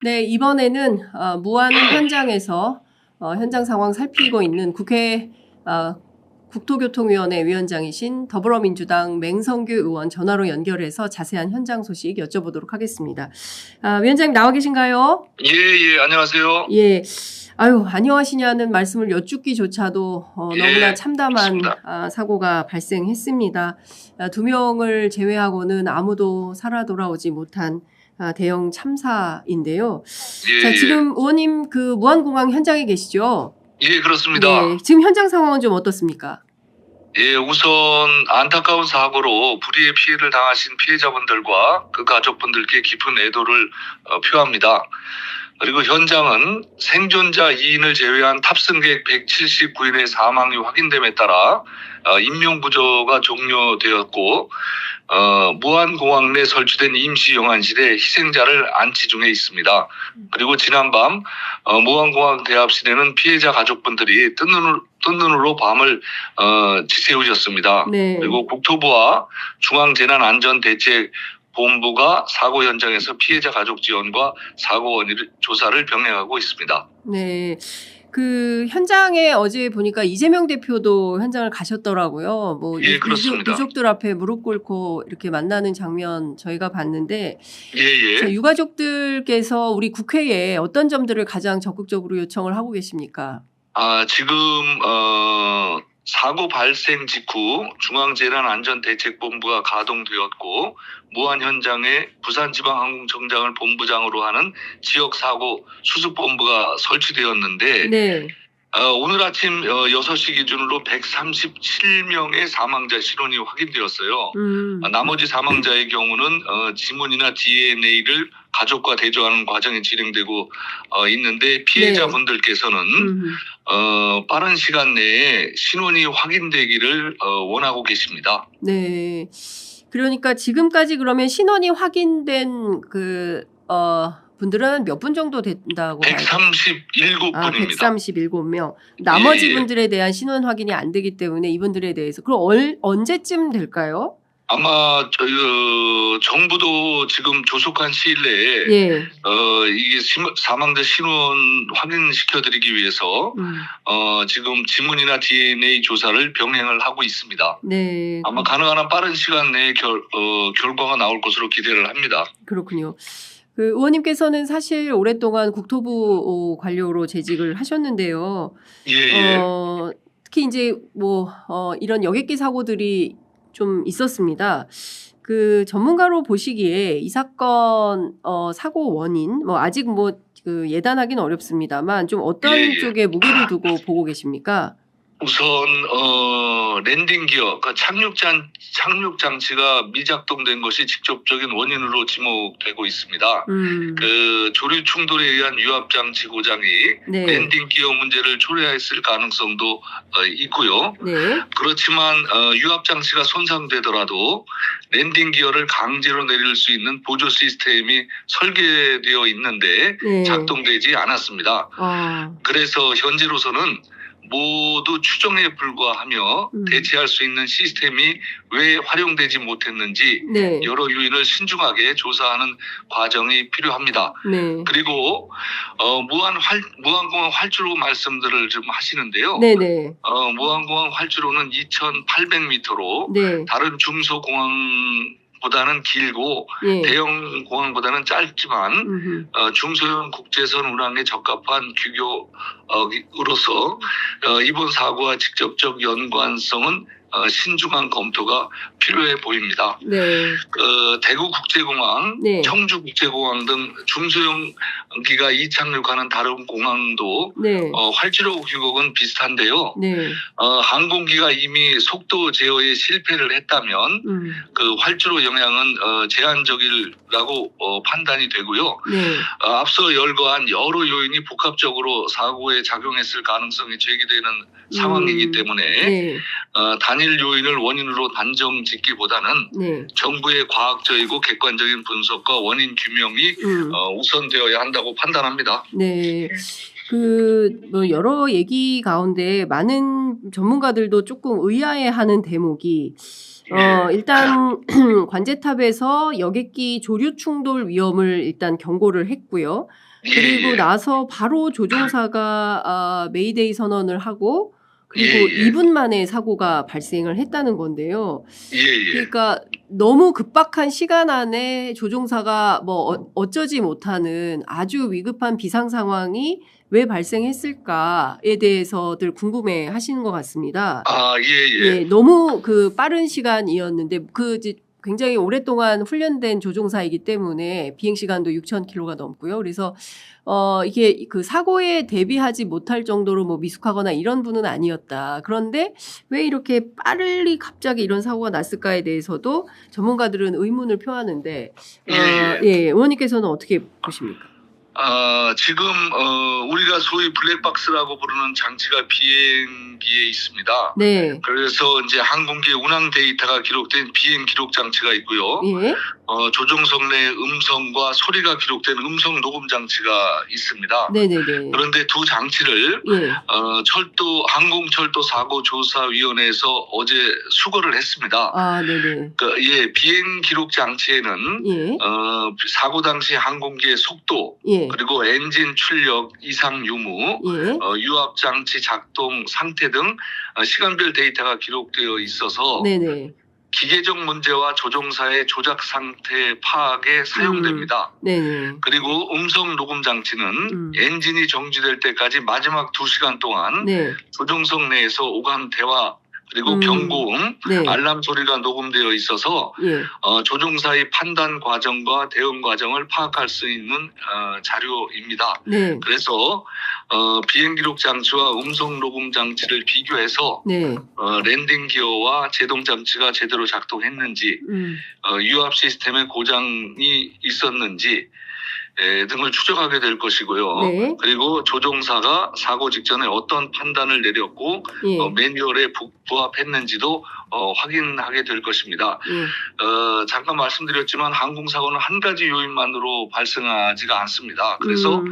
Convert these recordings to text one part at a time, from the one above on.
네, 이번에는 무안 현장에서 현장 상황 살피고 있는 국회 국토교통위원회 위원장이신 더불어민주당 맹성규 의원 전화로 연결해서 자세한 현장 소식 여쭤보도록 하겠습니다. 위원장님 나와 계신가요? 예, 안녕하세요. 예. 안녕하시냐는 말씀을 여쭙기조차도 너무나 참담한 사고가 발생했습니다. 2명을 제외하고는 아무도 살아 돌아오지 못한 대형 참사인데요. 자, 지금 의원님 그 무안공항 현장에 계시죠? 예, 그렇습니다. 네, 지금 현장 상황은 좀 어떻습니까? 예, 우선 안타까운 사고로 불의의 피해를 당하신 피해자분들과 그 가족분들께 깊은 애도를 표합니다. 그리고 현장은 생존자 2인을 제외한 탑승객 179인의 사망이 확인됨에 따라 인명구조가 종료되었고 무안공항 내 설치된 임시영안실에 희생자를 안치 중에 있습니다. 그리고 지난밤 무안공항 대합실에는 피해자 가족분들이 뜬 눈으로 밤을 지새우셨습니다. 네. 그리고 국토부와 중앙재난안전대책본부가 사고 현장에서 피해자 가족 지원과 사고 원인 조사를 병행하고 있습니다. 네. 그 현장에 어제 보니까 이재명 대표도 현장을 가셨더라고요. 예, 그렇습니다. 유족들 앞에 무릎 꿇고 이렇게 만나는 장면 저희가 봤는데, 예. 유가족들께서 우리 국회에 어떤 점들을 가장 적극적으로 요청을 하고 계십니까? 지금 사고 발생 직후 중앙재난안전대책본부가 가동되었고 무안 현장에 부산지방항공청장을 본부장으로 하는 지역사고 수습본부가 설치되었는데 네. 오늘 아침 6시 기준으로 137명의 사망자 신원이 확인되었어요. 나머지 사망자의 경우는 지문이나 DNA를 가족과 대조하는 과정이 진행되고 있는데 피해자분들께서는 빠른 시간 내에 신원이 확인되기를 원하고 계십니다. 네. 그러니까 지금까지 그러면 신원이 확인된 분들은 몇 분 정도 된다고 봐요? 137분입니다. 137명. 나머지 분들에 대한 신원 확인이 안 되기 때문에 이분들에 대해서 그럼 언제쯤 될까요? 아마 정부도 지금 조속한 시일 내에 이게 사망자 신원 확인시켜드리기 위해서 지금 지문이나 DNA 조사를 병행을 하고 있습니다. 네. 아마 가능한 한 빠른 시간 내에 결과가 나올 것으로 기대를 합니다. 그렇군요. 그 의원님께서는 사실 오랫동안 국토부 관료로 재직을 하셨는데요. 특히 이제 이런 여객기 사고들이 좀 있었습니다. 그 전문가로 보시기에 이 사건 사고 원인 아직 예단하기는 어렵습니다만 좀 어떤 쪽에 무게를 두고 보고 계십니까? 우선 랜딩 기어, 착륙 장치가 미작동된 것이 직접적인 원인으로 지목되고 있습니다. 그 조류 충돌에 의한 유압 장치 고장이 랜딩 기어 문제를 초래했을 가능성도 있고요. 그렇지만 유압 장치가 손상되더라도 랜딩 기어를 강제로 내릴 수 있는 보조 시스템이 설계되어 있는데 작동되지 않았습니다. 그래서 현재로서는 모두 추정에 불과하며 대체할 수 있는 시스템이 왜 활용되지 못했는지 여러 요인을 신중하게 조사하는 과정이 필요합니다. 그리고 무안공항 활주로 말씀들을 좀 하시는데요. 무안공항 활주로는 2,800m로 다른 중소공항보다는 길고 대형 공항보다는 짧지만 중소형 국제선 운항에 적합한 규격으로서 이번 사고와 직접적 연관성은 신중한 검토가 필요해 보입니다. 대구국제공항, 청주국제공항 등 중소형기가 이착륙하는 다른 공항도 활주로 규격은 비슷한데요. 항공기가 이미 속도 제어에 실패를 했다면 그 활주로 영향은 제한적이라고 판단이 되고요. 앞서 열거한 여러 요인이 복합적으로 사고에 작용했을 가능성이 제기되는 상황이기 때문에 단일 요인을 원인으로 단정 짓기보다는 정부의 과학적이고 객관적인 분석과 원인 규명이 우선되어야 한다고 판단합니다. 여러 얘기 가운데 많은 전문가들도 조금 의아해하는 대목이 일단 관제탑에서 여객기 조류 충돌 위험을 일단 경고를 했고요. 그리고 예. 나서 바로 조종사가 메이데이 선언을 하고 그리고 예. 2분 만에 사고가 발생을 했다는 건데요. 예. 그러니까 너무 급박한 시간 안에 조종사가 뭐 어쩌지 못하는 아주 위급한 비상 상황이 왜 발생했을까에 대해서들 궁금해 하시는 것 같습니다. 예. 너무 그 빠른 시간이었는데 이제 굉장히 오랫동안 훈련된 조종사이기 때문에 비행 시간도 6,000km가 넘고요. 그래서 이게 그 사고에 대비하지 못할 정도로 뭐 미숙하거나 이런 분은 아니었다. 그런데 왜 이렇게 빨리 갑자기 이런 사고가 났을까에 대해서도 전문가들은 의문을 표하는데 의원님께서는 어떻게 보십니까? 지금 우리가 소위 블랙박스라고 부르는 장치가 비행기에 있습니다. 네. 그래서 이제 항공기의 운항 데이터가 기록된 비행 기록 장치가 있고요. 예. 조종석 내 음성과 소리가 기록된 음성 녹음 장치가 있습니다. 네네네. 그런데 두 장치를 예. 항공철도 사고조사위원회에서 어제 수거를 했습니다. 네네. 비행 기록 장치에는 예. 사고 당시 항공기의 속도, 예. 그리고 엔진 출력, 이상 유무, 예. 유압 장치 작동 상태 등 시간별 데이터가 기록되어 있어서 네네. 기계적 문제와 조종사의 조작 상태 파악에 사용됩니다. 네네. 그리고 음성 녹음 장치는 엔진이 정지될 때까지 마지막 2시간 동안 네. 조종석 내에서 오간 대화 그리고 경고음, 네. 알람 소리가 녹음되어 있어서 예. 조종사의 판단 과정과 대응 과정을 파악할 수 있는 자료입니다. 네. 그래서 비행 기록 장치와 음성 녹음 장치를 비교해서 네. 랜딩 기어와 제동 장치가 제대로 작동했는지, 유압 시스템에 고장이 있었는지 등을 추적하게 될 것이고요. 네. 그리고 조종사가 사고 직전에 어떤 판단을 내렸고 예. 매뉴얼에 부합했는지도 확인하게 될 것입니다. 예. 잠깐 말씀드렸지만 항공사고는 한 가지 요인만으로 발생하지가 않습니다. 그래서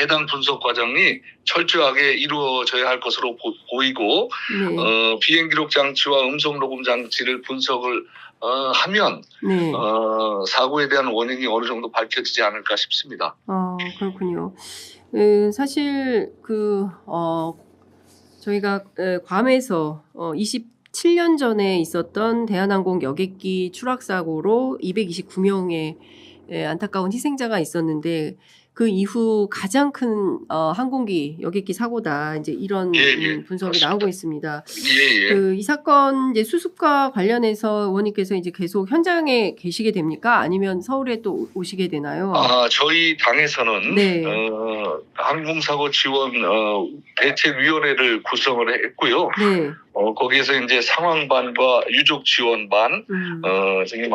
해당 분석 과정이 철저하게 이루어져야 할 것으로 보이고 네. 비행 기록 장치와 음성 녹음 장치를 분석을 하면 네. 사고에 대한 원인이 어느 정도 밝혀지지 않을까 싶습니다. 그렇군요. 사실 저희가 괌에서 27년 전에 있었던 대한항공 여객기 추락 사고로 229명의 안타까운 희생자가 있었는데 그 이후 가장 큰 항공기 여객기 사고다. 이제 이런 분석이 그렇습니다. 나오고 있습니다. 예. 이 사건 이제 수습과 관련해서 의원님께서 이제 계속 현장에 계시게 됩니까? 아니면 서울에 또 오시게 되나요? 저희 당에서는 네. 항공사고 지원 대책위원회를 구성을 했고요. 네. 거기에서 이제 상황반과 유족 지원반 지금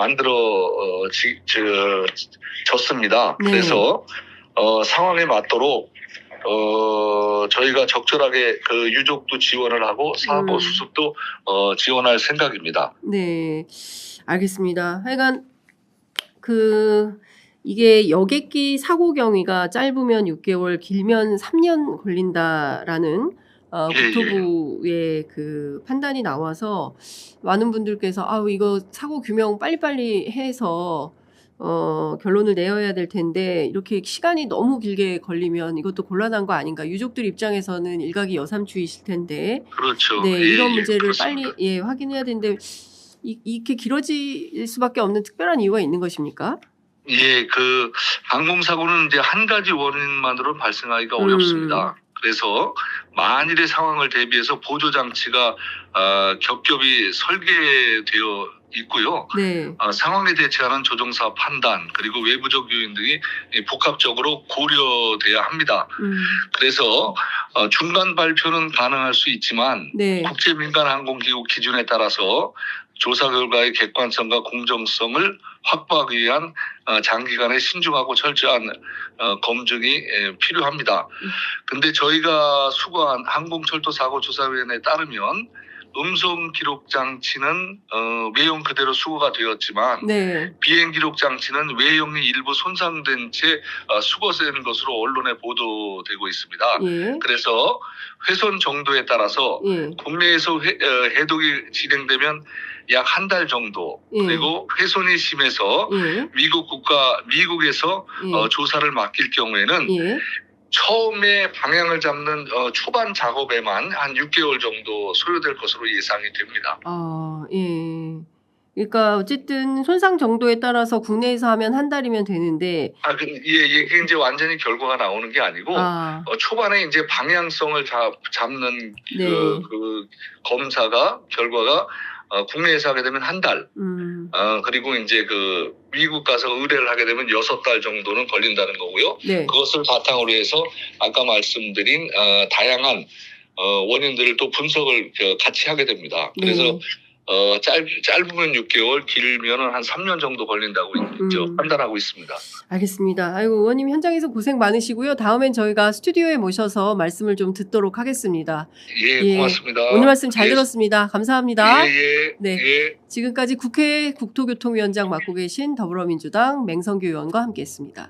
졌습니다. 네. 그래서 상황에 맞도록 저희가 적절하게 그 유족도 지원을 하고 사고 수습도 지원할 생각입니다. 네, 알겠습니다. 하여간 이게 여객기 사고 경위가 짧으면 6개월, 길면 3년 걸린다라는 국토부의 그 판단이 나와서 많은 분들께서 이거 사고 규명 빨리빨리 해서 결론을 내어야 될 텐데 이렇게 시간이 너무 길게 걸리면 이것도 곤란한 거 아닌가. 유족들 입장에서는 일각이 여삼추이실 텐데. 그렇죠. 네, 이런 문제를 그렇습니다. 빨리 확인해야 되는데 이렇게 길어질 수밖에 없는 특별한 이유가 있는 것입니까? 그 항공사고는 이제 한 가지 원인만으로 발생하기가 어렵습니다. 그래서 만일의 상황을 대비해서 보조 장치가 겹겹이 설계되어 있고요. 네. 상황에 대처하는 조종사 판단 그리고 외부적 요인 등이 복합적으로 고려돼야 합니다. 그래서 중간 발표는 가능할 수 있지만 네. 국제민간항공기구 기준에 따라서 조사 결과의 객관성과 공정성을 확보하기 위한 장기간의 신중하고 철저한 검증이 필요합니다. 근데 저희가 수거한 항공철도사고조사위원회에 따르면 음성 기록 장치는 외형 그대로 수거가 되었지만 네. 비행 기록 장치는 외형이 일부 손상된 채 수거된 것으로 언론에 보도되고 있습니다. 예. 그래서 훼손 정도에 따라서 예. 국내에서 해독이 진행되면 약 한 달 정도, 예. 그리고 훼손이 심해서 예. 미국에서 예. 조사를 맡길 경우에는 예. 처음에 방향을 잡는 초반 작업에만 한 6개월 정도 소요될 것으로 예상이 됩니다. 아, 예. 그러니까 어쨌든 손상 정도에 따라서 국내에서 하면 한 달이면 되는데, 이게 이제 완전히 결과가 나오는 게 아니고 아, 초반에 이제 방향성을 잡는 네. 그 검사가 결과가 국내에서 하게 되면 한 달, 그리고 이제 그 미국 가서 의뢰를 하게 되면 6달 정도는 걸린다는 거고요. 네. 그것을 바탕으로 해서 아까 말씀드린 다양한 원인들을 또 분석을 같이 하게 됩니다. 그래서 네. 짧으면 6개월, 길면은 한 3년 정도 걸린다고 판단하고 있습니다. 알겠습니다. 아이고, 의원님 현장에서 고생 많으시고요. 다음엔 저희가 스튜디오에 모셔서 말씀을 좀 듣도록 하겠습니다. 예, 예. 고맙습니다. 오늘 말씀 잘 예. 들었습니다. 감사합니다. 예. 네. 예. 지금까지 국회 국토교통위원장 맡고 계신 더불어민주당 맹성규 의원과 함께했습니다.